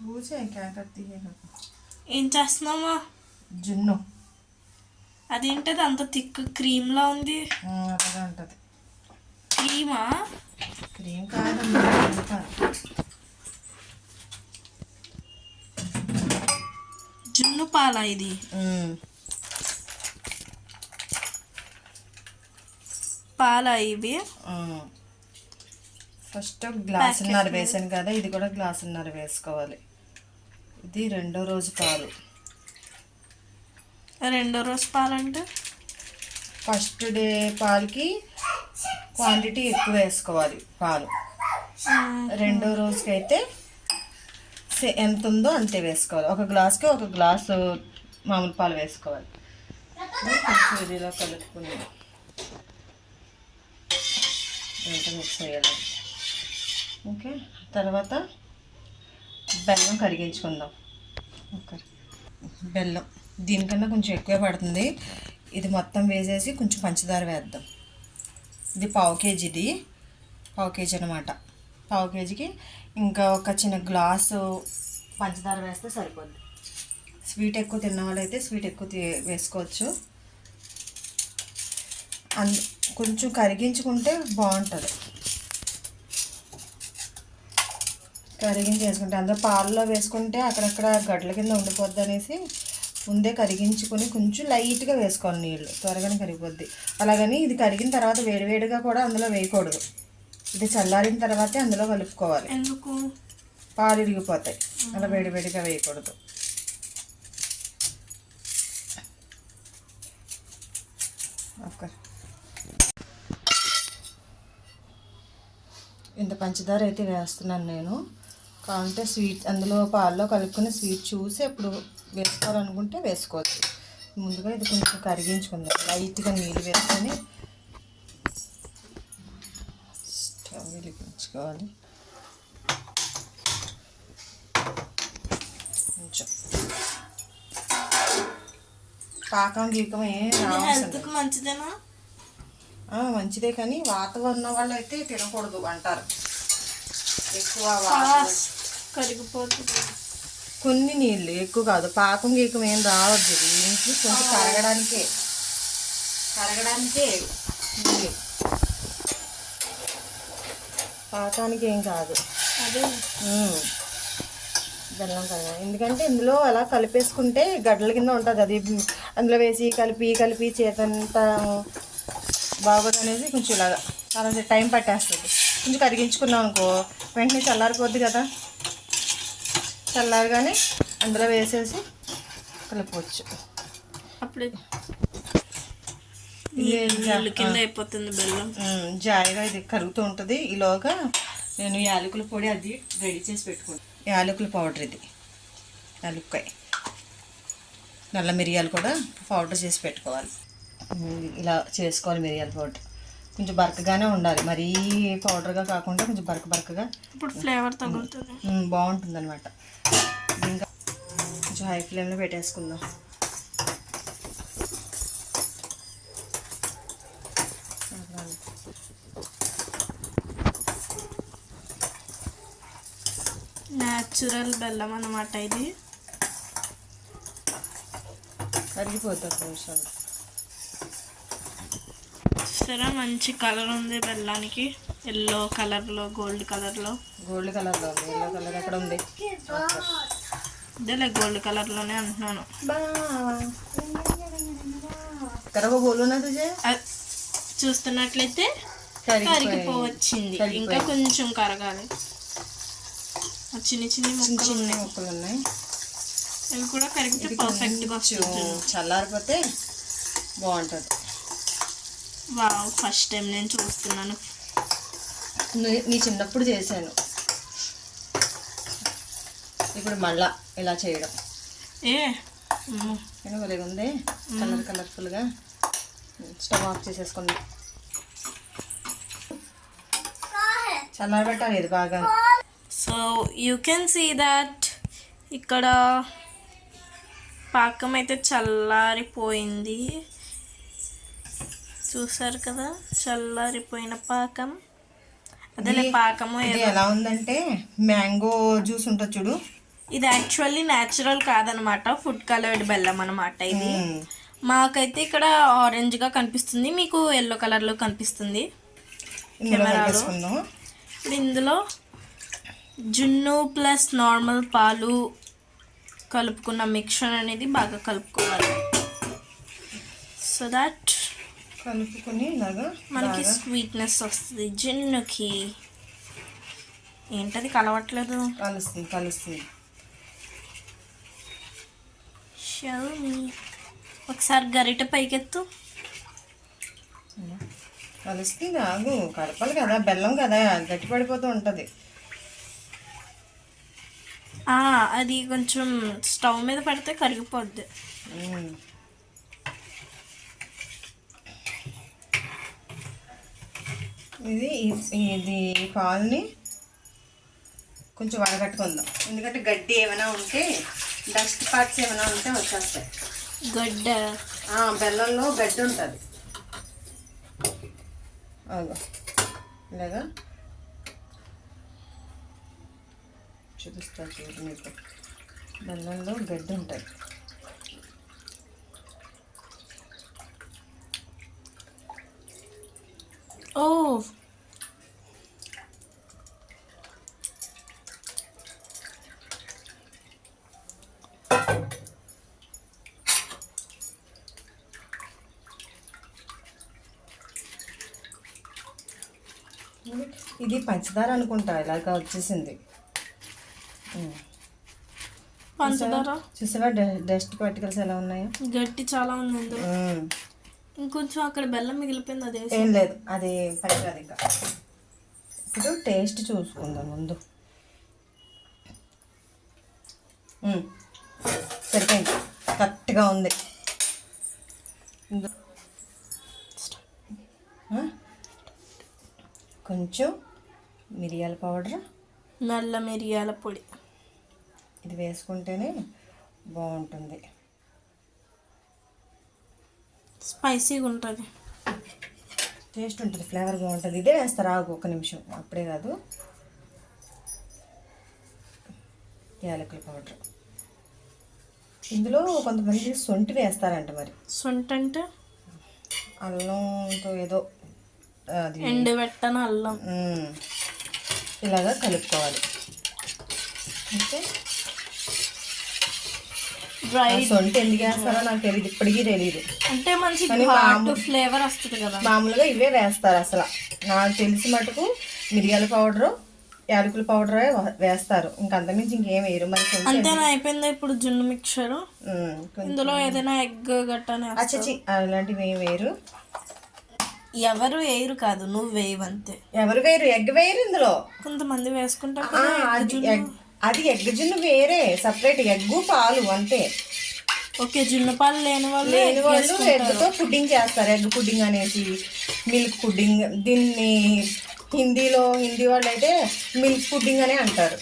పూసే కాకత్తి ఏం చేస్తున్నామా? జున్ను. అదేంటది అంత థిక్ క్రీమ్లా ఉంది? అలాగే ఉంటుంది. క్రీమా? క్రీమ్ కాదు, జున్ను పాలా ఇది? పాలా ఇవి? ఫస్ట్ గ్లాసున్నర వేసాను కదా, ఇది కూడా గ్లాసున్నర వేసుకోవాలి. ఇది రెండో రోజు పాలు. రెండో రోజు పాలు అంటే ఫస్ట్ డే పాలకి క్వాంటిటీ ఎక్కువ వేసుకోవాలి పాలు. రెండో రోజుకి అయితే ఎంత ఉందో అంతే వేసుకోవాలి. ఒక గ్లాస్కి ఒక గ్లాసు మామూలు పాలు వేసుకోవాలి. కొంచెం ఇదిలో కలుపుకుని మిక్స్ చేయాలి. ఓకే, తర్వాత బెల్లం కరిగించుకుందాం. ఓకే, బెల్లం దీనికన్నా కొంచెం ఎక్కువే పడుతుంది. ఇది మొత్తం వేసేసి కొంచెం పంచదార వేద్దాం. ఇది పావు కేజీది, పావు కేజీ అనమాట. పావు కేజీకి ఇంకా ఒక చిన్న గ్లాసు పంచదార వేస్తే సరిపోద్ది. స్వీట్ ఎక్కువ తిన్న వాళ్ళైతే స్వీట్ ఎక్కువ వేసుకోవచ్చు. కొంచెం కరిగించుకుంటే బాగుంటుంది. కరిగించి వేసుకుంటే అందులో పాలలో వేసుకుంటే అక్కడక్కడ గడ్డల కింద ఉండిపోద్ది అనేసి ముందే కరిగించుకొని కొంచెం లైట్గా వేసుకోవాలి. నీళ్ళు త్వరగానే కరిగిపోద్ది. అలాగని ఇది కరిగిన తర్వాత వేడివేడిగా కూడా అందులో వేయకూడదు. ఇది చల్లారిన తర్వాతే అందులో కలుపుకోవాలి. ఎందుకు? పాలు ఇరిగిపోతాయి. అలా వేడివేడిగా వేయకూడదు. ఓకే, ఇంత పంచదార అయితే వేస్తున్నాను నేను. కావాలంటే స్వీట్ అందులో పాల్లో కలుపుకొని స్వీట్ చూసి ఎప్పుడు వేసుకోవాలనుకుంటే వేసుకోవచ్చు. ముందుగా ఇది కొంచెం కరిగించుకుందాం. లైట్గా నీళ్ళు వేసుకొని స్టవ్ వెలిగించుకోవాలి. కొంచెం పాకం గీకం హెల్త్కి మంచిదేనా? మంచిదే, కానీ వాతావరణం వాళ్ళు అయితే తినకూడదు అంటారు. ఎక్కువ కరిగిపోతుంది. కొన్ని నీళ్ళు ఎక్కువ కాదు, పాకం గీకం ఏం రావద్దు. దీనికి కొంచెం కరగడానికే నీళ్ళు, పాకానికి ఏం కాదు. అదే బెల్లం కరగడం ఎందుకంటే ఇందులో అలా కలిపేసుకుంటే గడ్డల కింద ఉంటుంది. అది అందులో వేసి కలిపి చేతంతా బాగోదు అనేసి కొంచెం ఇలాగా చాలా టైం పట్టేస్తుంది. కొంచెం కరిగించుకున్నాం అనుకో వెంటనే చల్లారిపోద్ది కదా. చల్లారగానే అందులో వేసేసి కలుపుకోవచ్చు. అప్పుడు కింద అయిపోతుంది బెల్లం. జాయిగా ఇది కరుగుతూ ఉంటుంది. ఈలోగా నేను యాలకుల పొడి అది రెడీ చేసి పెట్టుకుంటాను. యాలకుల పౌడర్, ఇది యాలక్కాయ, నల్ల మిరియాలు కూడా పౌడర్ చేసి పెట్టుకోవాలి. ఇలా చేసుకోవాలి. మిరియాల పౌడర్ కొంచెం బరకగానే ఉండాలి, మరీ పౌడర్గా కాకుండా కొంచెం బరకగా. ఇప్పుడు ఫ్లేవర్ తగులుతుంది, బాగుంటుంది అనమాట. ఇంకా కొంచెం హై ఫ్లేమ్లో పెట్టేసుకుందాం. న్యాచురల్ బెల్లం అన్నమాట ఇది. కరిగిపోతుంది నిమిషాలు. సరే, మంచి కలర్ ఉంది బెల్లానికి. ఎల్లో కలర్లో, గోల్డ్ కలర్లో ఉంది. ఎల్లో కలర్ ఎక్కడ ఉంది? అదేలే, గోల్డ్ కలర్లోనే అంటున్నాను. చూస్తున్నట్లయితే కరిగిపోవచ్చింది. ఇంకా కొంచెం కరగాలి. చిన్న చిన్న ముక్కలు ఉన్నాయి. ఇవి కూడా కరిగితే పర్ఫెక్ట్గా వస్తుంది. చల్లారిపోతే బాగుంటుంది. వావ్, ఫస్ట్ టైం నేను చూస్తున్నాను. నీ చిన్నప్పుడు చేశాను, ఇప్పుడు మళ్ళా ఇలా చేయడం భలేగా ఉంది. కలర్ఫుల్గా. Stove off చేసేసుకుంది. చల్లారబెట్టాలి ఇది బాగా. So you can see that ఇక్కడ పాకం అయితే చల్లారిపోయింది. చూసారు కదా, చల్లారిపోయిన పాకం. అదే పాకము ఎలా ఉందంటే మ్యాంగో జ్యూస్ ఉంటుంది చూడు, ఇది యాక్చువల్లీ న్యాచురల్ కాదనమాట, ఫుడ్ కలర్డ్ బెల్లం అనమాట ఇది. మాకైతే ఇక్కడ ఆరెంజ్గా కనిపిస్తుంది, మీకు ఎల్లో కలర్లో కనిపిస్తుంది కెమెరాలో. ఇప్పుడు ఇందులో జున్ను ప్లస్ నార్మల్ పాలు కలుపుకున్న మిక్చర్ అనేది బాగా కలుపుకోవాలి. సో దట్ కలుపుకొని ఇలాగా మనకి స్వీట్నెస్ వస్తుంది జున్నుకి. ఏంటది కలవట్లేదు? కలుస్తుంది. ఒకసారి గరిట పైకెత్తు. కలుస్తుంది, ఆగు, కలపాలి కదా, బెల్లం కదా, గట్టి పడిపోతూ ఉంటుంది. అది కొంచెం స్టవ్ మీద పెడితే కరిగిపోద్ది. ఇది పాలని కొంచెం వడగట్టుకుందాం, ఎందుకంటే గడ్డి ఏమైనా ఉంటే, డస్ట్ పార్ట్స్ ఏమైనా ఉంటే వచ్చేస్తాయి. గడ్డ బెల్లంలో గడ్డి ఉంటుంది. ఇలాగా చూపిస్తా చూడు మీకు, బెల్లంలో గడ్డి ఉంటుంది. ఓ ఇది పంచదార అనుకుంటా, ఇలాగా వచ్చేసింది. పంచదార చూసావా డస్ట్ పార్టికల్స్ ఎలా ఉన్నాయో? గట్టి చాలా ఉంది. ఇంకొంచెం అక్కడ బెల్లం మిగిలిపోయింది, అదే ఏం లేదు, అది పనికిరాదు. ఇంకా ఇప్పుడు టేస్ట్ చూసుకుందాం ముందు. సరిపోయింది, కరెక్ట్గా ఉంది. కొంచెం మిరియాల పౌడర్, నల్ల మిరియాల పొడి, ఇది వేసుకుంటేనే బాగుంటుంది, స్పైసీగా ఉంటుంది, టేస్ట్ ఉంటుంది, ఫ్లేవర్ బాగుంటుంది. ఇదే వేస్తారు, ఆగు ఒక నిమిషం, అప్పుడే కాదు. యాలకుల పౌడర్, ఇందులో కొంతమంది సొంటి వేస్తారంట. మరి సొంటి అంటే అల్లంతో ఏదో, అది ఎండబెట్టన అల్లం. ఇలాగా కలుపుకోవాలి. ఓకే, సొంటి ఎందుకు వేస్తారో నాకు తెలియదు, ఇప్పటికీ తెలియదు. అంటే మంచి ఫ్లేవర్ వస్తుంది కదా. మామూలుగా ఇవే వేస్తారు. అసలు నాకు తెలిసి మటుకు మిరియాల పౌడరు, యాలకుల పౌడర్ వేస్తారు, ఇంకంతమించి ఇంకేం వేయరు. మరి అంతేనా, అయిపోయిందా ఇప్పుడు జున్ను మిక్చర్? ఇందులో ఏదైనా ఎగ్ గట్టనే అలాంటివి ఏం వేయరు. ఎవరు వేయరు కాదు, నువ్వు వేయవంతే. ఎవరు వేయరు, ఎగ్ వేయరు ఇందులో. కొంతమంది వేసుకుంటారు, అది ఎగ్ జున్ను వేరే, సపరేట్ ఎగ్గు పాలు అంతే. ఓకే, జున్ను పాలు లేని వాళ్ళు ఎగ్తో పుడ్డింగ్ చేస్తారు, ఎగ్ పుడ్డింగ్ అనేసి, మిల్క్ పుడ్డింగ్. దీన్ని హిందీ వాళ్ళు అయితే మిల్క్ పుడ్డింగ్ అనే అంటారు,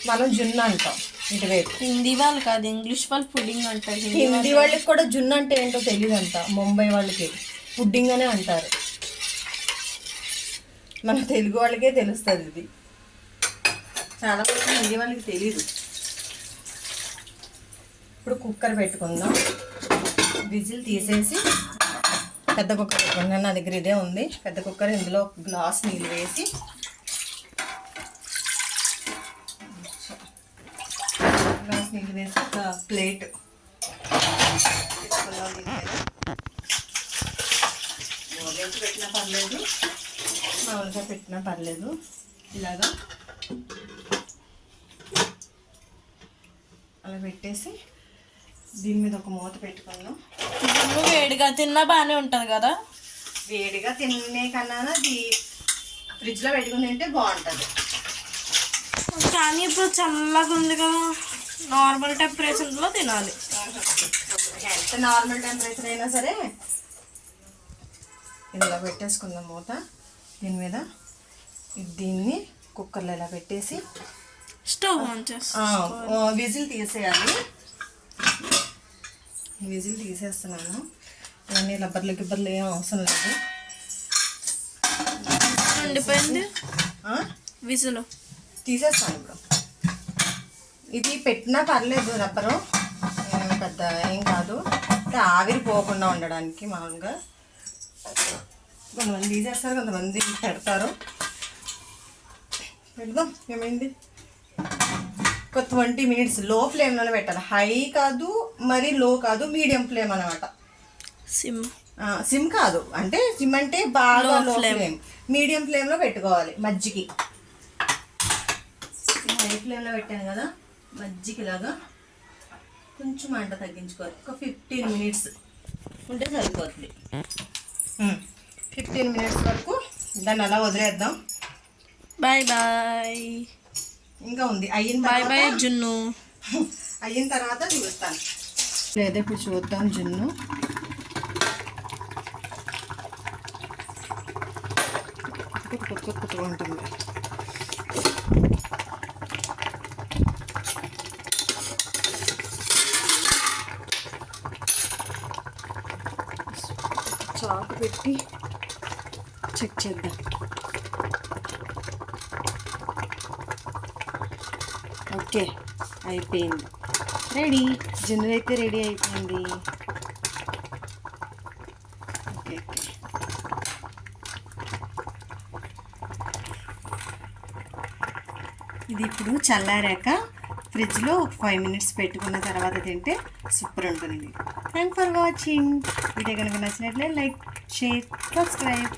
మనం జున్ను అంటాం ఇటువైపు. హిందీ వాళ్ళు కాదు, ఇంగ్లీష్ వాళ్ళు పుడ్డింగ్ అంటారు. హిందీ వాళ్ళకి కూడా జున్ను అంటే ఏంటో తెలియదు అంట, ముంబై వాళ్ళకి పుడ్డింగ్ అనే అంటారు, మన తెలుగు వాళ్ళకే తెలుస్తుంది. ఇది చాలా మంది హిందీ వాళ్ళకి తెలీదు. ఇప్పుడు కుక్కర్ పెట్టుకుందాం, విజిల్ తీసేసి పెద్ద కుక్కర్ పెట్టుకుందాం. నా దగ్గర ఇదే ఉంది పెద్ద కుక్కర్. ఇందులో గ్లాస్ నీళ్ళు వేసి, ఒక ప్లేట్ తీసుకుందాం. దీని పెట్టినా పర్లేదు, మామూలుగా పెట్టినా పర్లేదు. ఇలాగా అలా పెట్టేసి దీని మీద ఒక మూత పెట్టుకుందాం. వేడిగా తిన్నా బాగానే ఉంటుంది కదా. వేడిగా తినే కన్నా అది ఫ్రిడ్జ్లో పెట్టుకుని తింటే బాగుంటుంది. కానీ ఇప్పుడు చల్లగా ఉంది కదా, నార్మల్ టెంపరేచర్లో తినాలి. ఎంత నార్మల్ టెంపరేచర్ అయినా సరే ఇలా పెట్టేసుకుందాం మూత. దీని మీద దీన్ని కుక్కర్లో ఇలా పెట్టేసి స్టవ్ ఆన్ చేసి విజిల్ తీసేయాలి. విజిల్ తీసేస్తున్నాను. ఇవన్నీ రబ్బర్లు గిబ్బర్లు ఏం అవసరం లేదు. ఉండిపోయింది విజిల్ తీసేస్తాను. ఇప్పుడు ఇది పెట్టినా పర్లేదు రబ్బరు, పెద్ద ఏం కాదు. అంటే ఆవిరి పోకుండా ఉండడానికి మామూలుగా కొంతమంది తీసేస్తారు, కొంతమంది పెడతారు. పెడదాం. ఏమైంది? ఒక 20 మినిట్స్ లో ఫ్లేమ్లోనే పెట్టాలి. హై కాదు, మరి లో కాదు, మీడియం ఫ్లేమ్ అనమాట. సిమ్ కాదు, అంటే సిమ్ అంటే బాగా లో ఫ్లేమ్, మీడియం ఫ్లేమ్లో పెట్టుకోవాలి. మజ్జికి హై ఫ్లేమ్లో పెట్టాను కదా, మజ్జిగలాగా కొంచెం మంట తగ్గించుకోవాలి. ఒక 15 మినిట్స్ ఉంటే సరిపోతుంది. 15 మినిట్స్ వరకు దాన్ని అలా వదిలేద్దాం. Bye bye. ఇంకా ఉంది. అయిన బాయ్ బాయ్ జున్ను. అయిన తర్వాత చూస్తాను. లేదా ఇప్పుడు చూద్దాం జున్ను. ఉంటుంది. చాకు పెట్టి చెక్ చేద్దాం. ఓకే, అయిపోయింది. రెడీ. జున్ను అయితే రెడీ అయిపోయింది. Okay okay. ఇది ఇప్పుడు చల్లారాక ఫ్రిడ్జ్లో ఒక 5 మినిట్స్ పెట్టుకున్న తర్వాత తింటే సూపర్ ఉంటుంది. Thank for watching. వీడియో కనుక నచ్చినట్లయితే లైక్, షేర్, సబ్స్క్రైబ్.